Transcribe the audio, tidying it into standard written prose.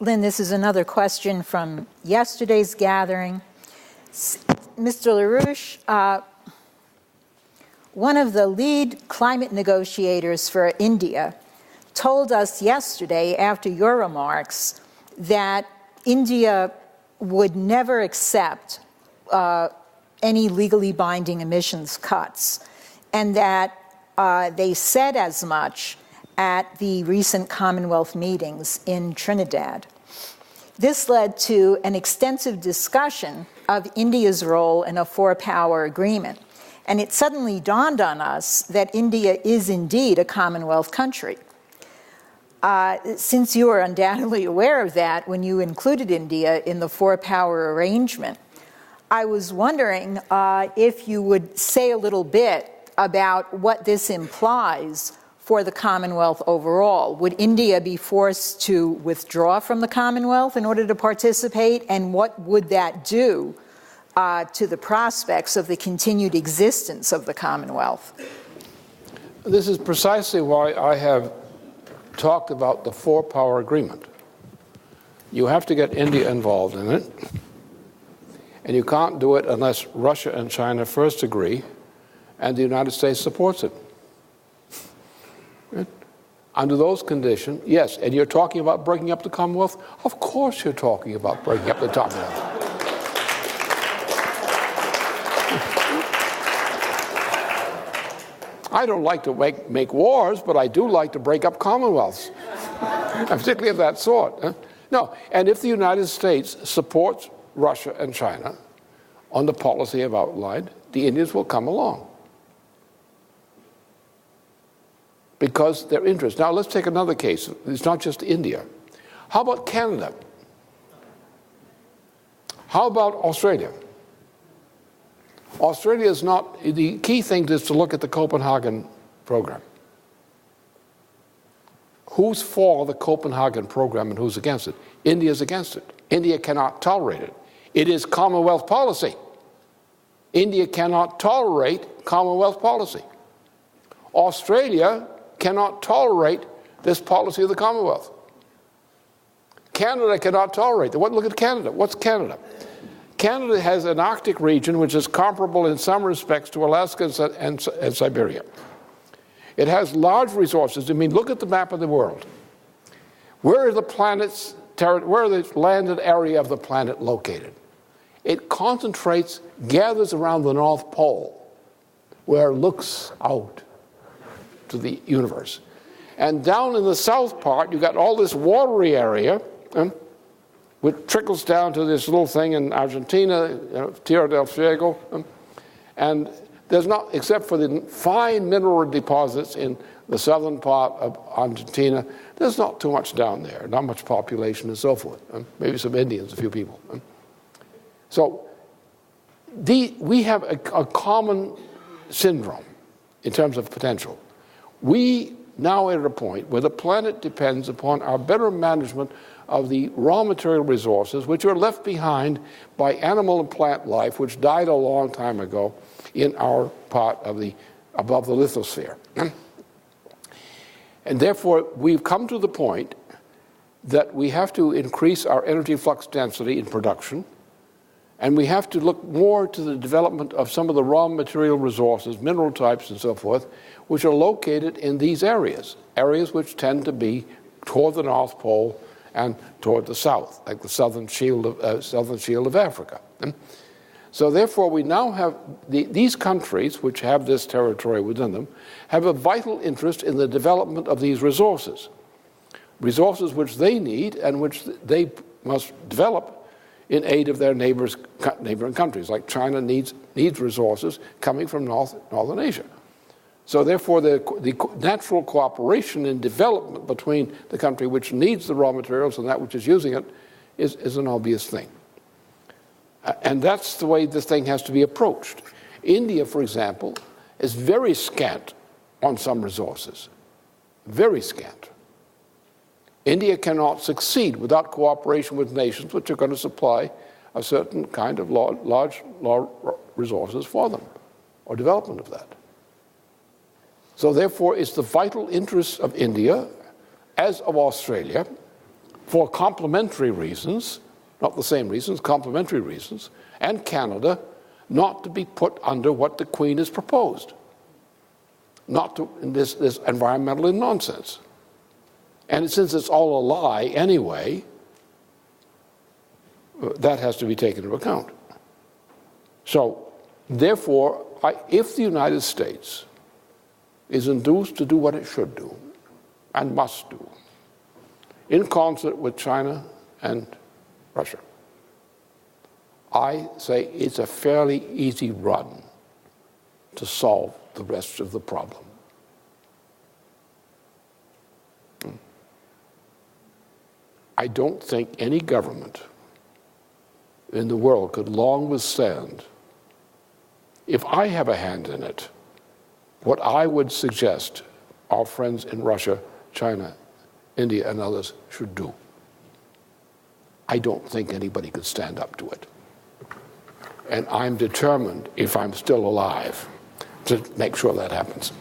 Lynn, this is another question from yesterday's gathering. Mr. LaRouche, one of the lead climate negotiators for India told us yesterday, after your remarks, that India would never accept any legally binding emissions cuts, and that they said as much at the recent Commonwealth meetings in Trinidad. This led to an extensive discussion of India's role in a four-power agreement, and it suddenly dawned on us that India is indeed a Commonwealth country. Since you are undoubtedly aware of that when you included India in the four-power arrangement, I was wondering if you would say a little bit about what this implies for the Commonwealth overall. Would India be forced to withdraw from the Commonwealth in order to participate, and what would that do to the prospects of the continued existence of the Commonwealth? This is precisely why I have talked about the four-power agreement. You have to get India involved in it, and you can't do it unless Russia and China first agree and the United States supports it. Right? Under those conditions, yes, and you're talking about breaking up the Commonwealth? Of course you're talking about breaking up the Commonwealth. I don't like to make wars, but I do like to break up commonwealths, particularly of that sort. No, and if the United States supports Russia and China on the policy I've outlined, the Indians will come along because their interest. Now, let's take another case. It's not just India. How about Canada? How about Australia? Australia is not, the key thing is to look at the Copenhagen program. Who's for the Copenhagen program and who's against it? India is against it. India cannot tolerate it. It is Commonwealth policy. India cannot tolerate Commonwealth policy. Australia cannot tolerate this policy of the Commonwealth. Canada cannot tolerate it. Look at Canada. What's Canada? Canada has an Arctic region which is comparable in some respects to Alaska and Siberia. It has large resources. I mean, look at the map of the world. Where are the planets, where are the landed area of the planet located? It concentrates, gathers around the North Pole, where it looks out to the universe. And down in the south part, you've got all this watery area, which trickles down to this little thing in Argentina, Tierra del Fuego, and there's not, except for the fine mineral deposits in the southern part of Argentina, there's not too much down there, not much population and so forth. Maybe some Indians, a few people. So we have a common syndrome in terms of potential. We now are at a point where the planet depends upon our better management of the raw material resources which are left behind by animal and plant life, which died a long time ago in our part of above the lithosphere. And therefore, we've come to the point that we have to increase our energy flux density in production, and we have to look more to the development of some of the raw material resources, mineral types and so forth, which are located in these areas which tend to be toward the North Pole and toward the south, like the southern shield of Africa. So therefore, we now have these countries, which have this territory within them, have a vital interest in the development of these resources which they need and which they must develop in aid of their neighboring countries, like China needs resources coming from Northern Asia. So therefore, the natural cooperation in development between the country which needs the raw materials and that which is using it is an obvious thing. And that's the way this thing has to be approached. India, for example, is very scant on some resources, very scant. India cannot succeed without cooperation with nations which are going to supply a certain kind of large resources for them, or development of that. So therefore, it's the vital interests of India, as of Australia, for complementary reasons, not the same reasons, complementary reasons, and Canada not to be put under what the Queen has proposed, not to this environmental nonsense. And since it's all a lie anyway, that has to be taken into account. So, therefore, if the United States is induced to do what it should do and must do, in concert with China and Russia, I say it's a fairly easy run to solve the rest of the problem. I don't think any government in the world could long withstand, if I have a hand in it, what I would suggest our friends in Russia, China, India, and others should do. I don't think anybody could stand up to it. And I'm determined, if I'm still alive, to make sure that happens.